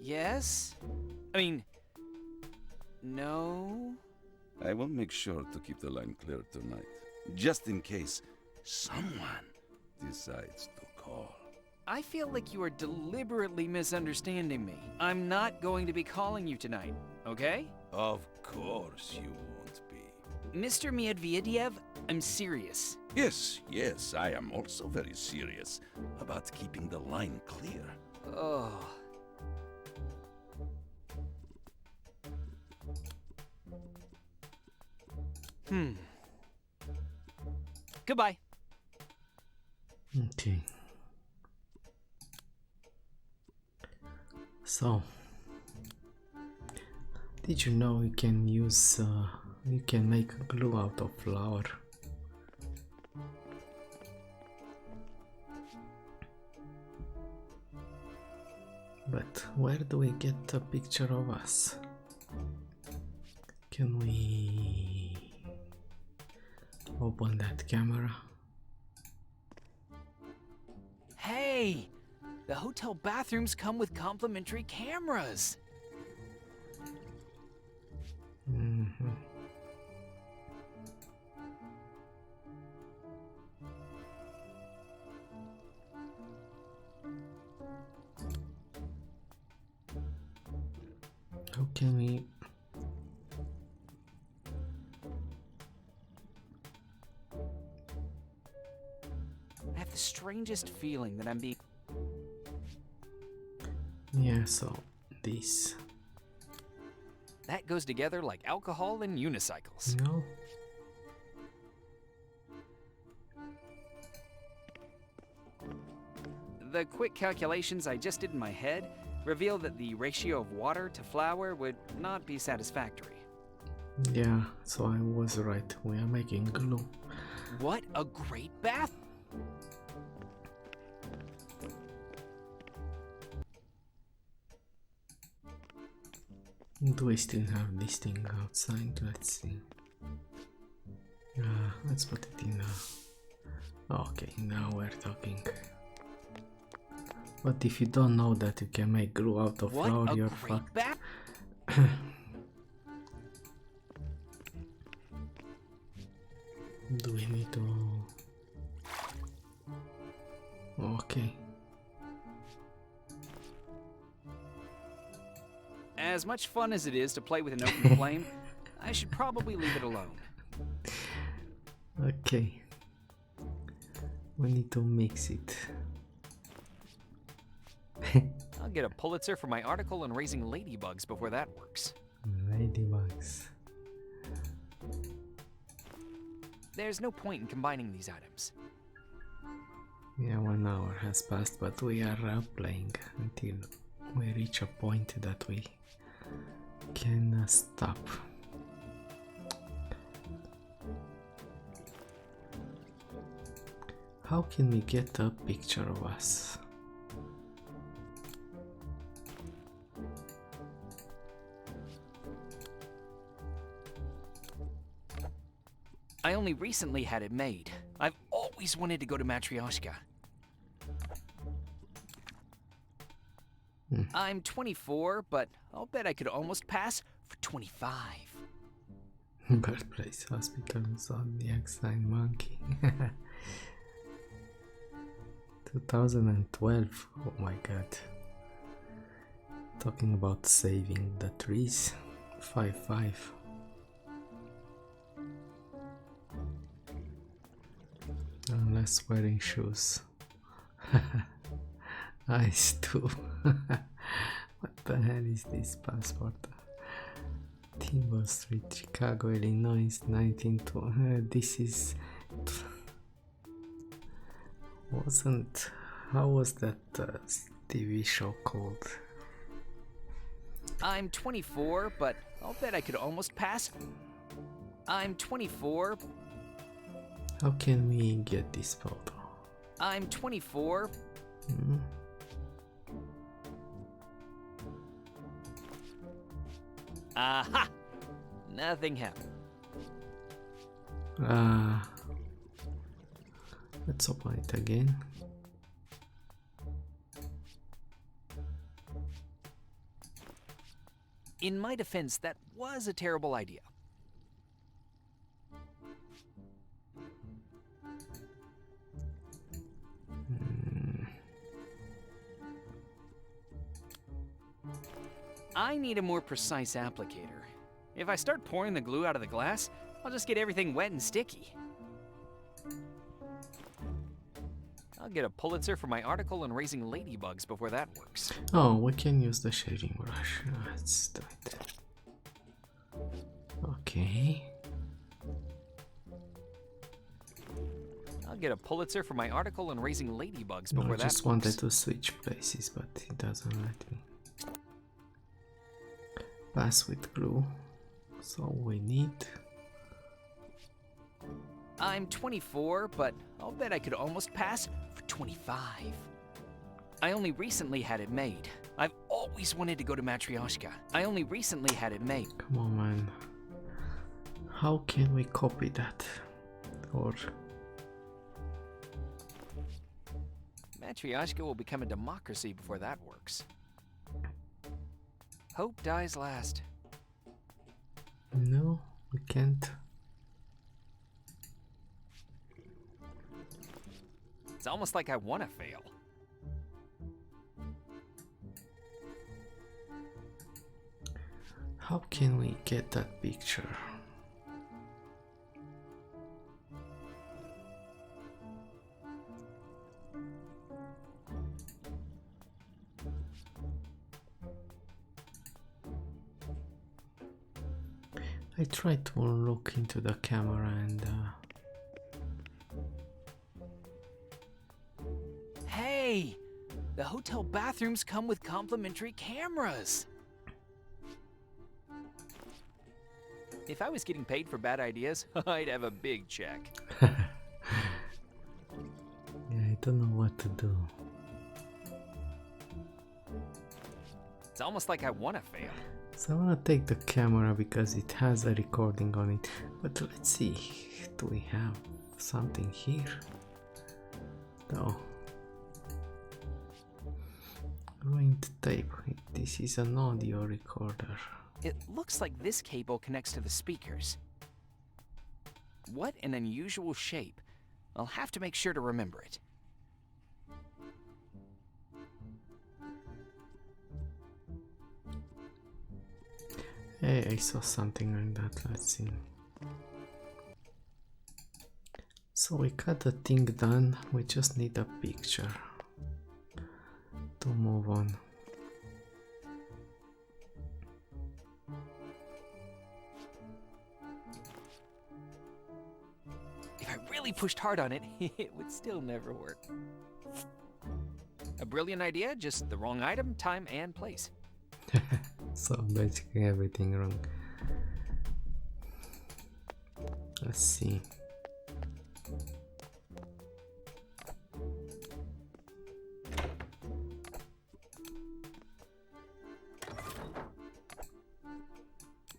Yes? I mean, no? I will make sure to keep the line clear tonight, just in case someone decides to call. I feel like you are deliberately misunderstanding me. I'm not going to be calling you tonight, okay? Of course you won't be. Mr. Medvedev, I'm serious. Yes, I am also very serious about keeping the line clear. Oh. Goodbye. Okay. So, did you know you can use, you can make glue out of flour? But where do we get a picture of us? Can we open that camera? Hey! The hotel bathrooms come with complimentary cameras. Mm-hmm. How can we... I have the strangest feeling that I'm being... Yeah, so this. That goes together like alcohol and unicycles. No? The quick calculations I just did in my head reveal that the ratio of water to flour would not be satisfactory. Yeah, so I was right. We are making glue. What a great bath! Do we still have this thing outside? Let's see. Let's put it in. Okay, now we're talking. But if you don't know that you can make glue out of flour, you're fucked. Do we need to... Okay. As much fun as it is to play with an open flame, I should probably leave it alone. Okay. We need to mix it. I'll get a Pulitzer for my article on raising ladybugs before that works. Ladybugs. There's no point in combining these items. Yeah, 1 hour has passed, but we are playing until we reach a point that we can stop. How can we get a picture of us? I only recently had it made. I've always wanted to go to Matryoshka. I'm 24, but I'll bet I could almost pass for 25. Birthplace Hospital, Zodiac Sign Monkey. 2012, oh my god. Talking about saving the trees. 5-5. Unless wearing shoes. Ice too. What the hell is this passport? Timber Street, Chicago, Illinois, 1920. This is... wasn't... How was that TV show called? I'm 24, but I'll bet I could almost pass. I'm 24. How can we get this photo? I'm 24. Aha! Nothing happened. Let's open it again. In my defense, that was a terrible idea. I need a more precise applicator. If I start pouring the glue out of the glass, I'll just get everything wet and sticky. I'll get a Pulitzer for my article on raising ladybugs before that works. Oh, we can use the shading brush. Let's do it. Okay. I'll get a Pulitzer for my article on raising ladybugs No, before I that just works. wanted to switch places, but it doesn't let me. Pass with glue. So we need... I'm 24, but I'll bet I could almost pass for 25. I only recently had it made. I've always wanted to go to Matryoshka. I only recently had it made. Come on, man. How can we copy that? Or... Matryoshka will become a democracy before that works. Hope dies last. No, we can't. It's almost like I want to fail. How can we get that picture? I tried to look into the camera and Hey! The hotel bathrooms come with complimentary cameras! If I was getting paid for bad ideas, I'd have a big check. yeah, I don't know what to do. It's almost like I want to fail. So I want to take the camera because it has a recording on it. But let's see, do we have something here? No. Ruined tape. This is an audio recorder. It looks like this cable connects to the speakers. What an unusual shape. I'll have to make sure to remember it. Hey, I saw something like that. Let's see. So we got the thing done. We just need a picture to move on. If I really pushed hard on it, it would still never work. A brilliant idea, just the wrong item, time, and place. So basically everything wrong. Let's see.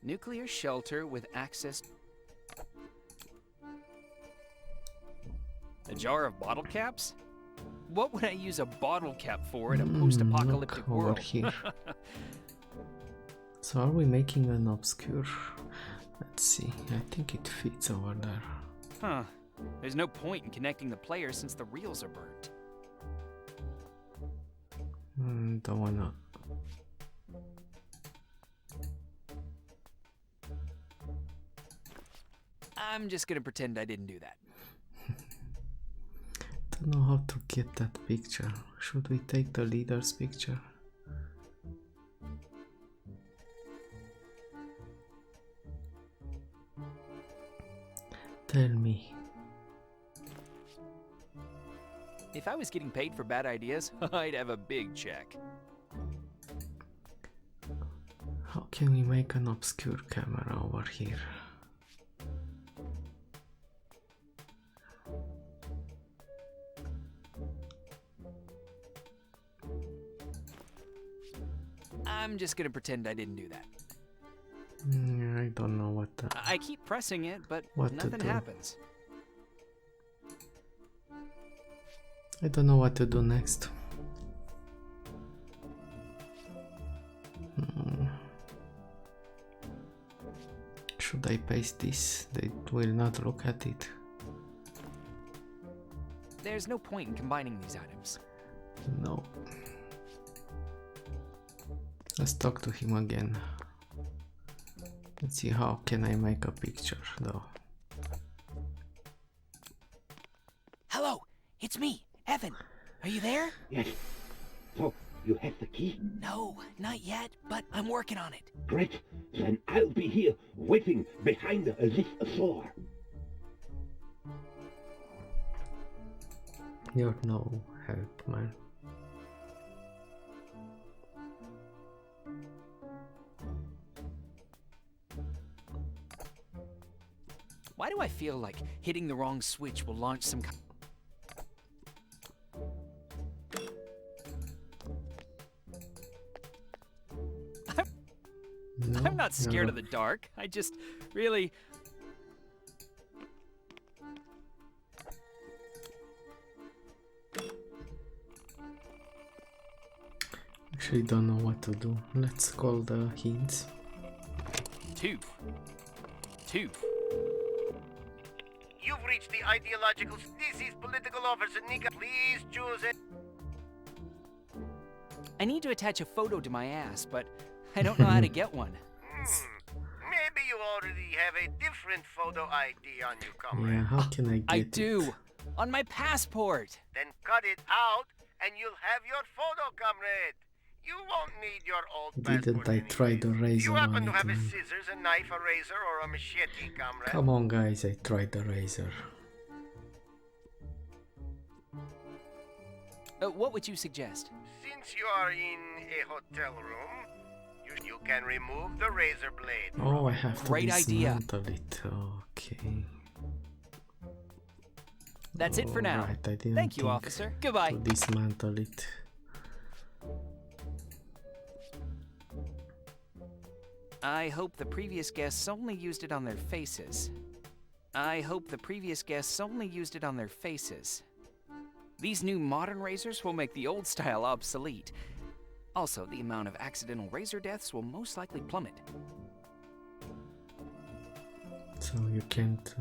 Nuclear shelter with access. A jar of bottle caps? What would I use a bottle cap for in a post-apocalyptic Look over world? here. So are we making an obscure? Let's see. I think it fits over there. Huh. There's no point in connecting the players since the reels are burnt. Don't wanna. I'm just gonna pretend I didn't do that. Don't know how to get that picture. Should we take the leader's picture? Tell me. If I was getting paid for bad ideas, I'd have a big check. How can we make an obscure camera over here? I'm just gonna pretend I didn't do that. I don't know what the... I keep pressing it, but What to nothing do? happens. I don't know what to do next. I paste this, they will not look at it. There's no point in combining these items. No. Let's talk to him again. Let's see how can I make a picture though. Hello, it's me, Evan. Are you there? Yes. So, you have the key? No, not yet, but I'm working on it. Great. Then I'll be here, waiting behind this door. You're no help, man. Why do I feel like hitting the wrong switch will launch some kind... No, I'm not scared of the dark. I just really... Actually don't know what to do. Let's call the hints. Two. You've reached the ideological species political officer, Nika. Please choose it. I need to attach a photo to my ass, but I don't know how to get one. Maybe you already have a different photo ID on you, comrade. Yeah, how can I get I it? do. On my passport. Then cut it out, and you'll have your photo, comrade. You won't need your old Didn't passport I try anyways. the razor You happen on to it, have a man? scissors, a knife, a razor, or a machete, comrade? Come on guys, I tried the razor. What would you suggest? Since you are in a hotel room, you can remove the razor blade. Oh, I have to Great idea. dismantle it. Okay. That's it for now. Right, I didn't Thank you, think officer. Goodbye. to dismantle it. I hope the previous guests only used it on their faces. These new modern razors will make the old style obsolete. Also, the amount of accidental razor deaths will most likely plummet. So you can't,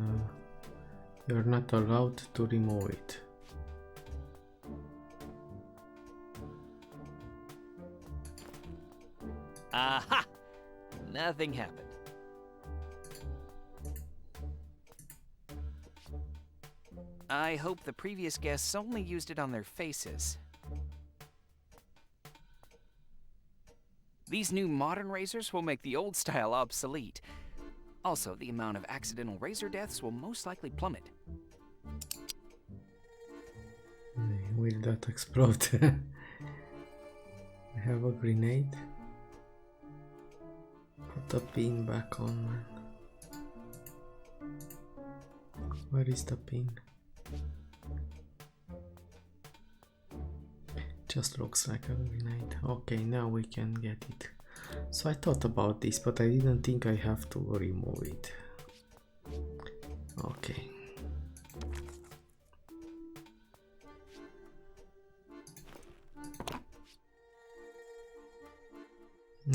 you're not allowed to remove it. Aha! Nothing happened. I hope the previous guests only used it on their faces. These new modern razors will make the old style obsolete. Also, the amount of accidental razor deaths will most likely plummet. Will that explode? I have a grenade. Put the pin back on, man. Where is the pin? Just looks like a grenade. Okay, now we can get it. So I thought about this, but I didn't think I have to remove it. Okay.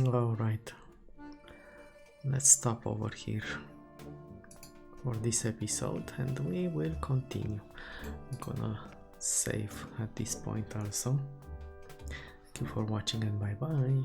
Alright. Let's stop over here for this episode and we will continue. I'm gonna save at this point also. Thank you for watching and bye bye.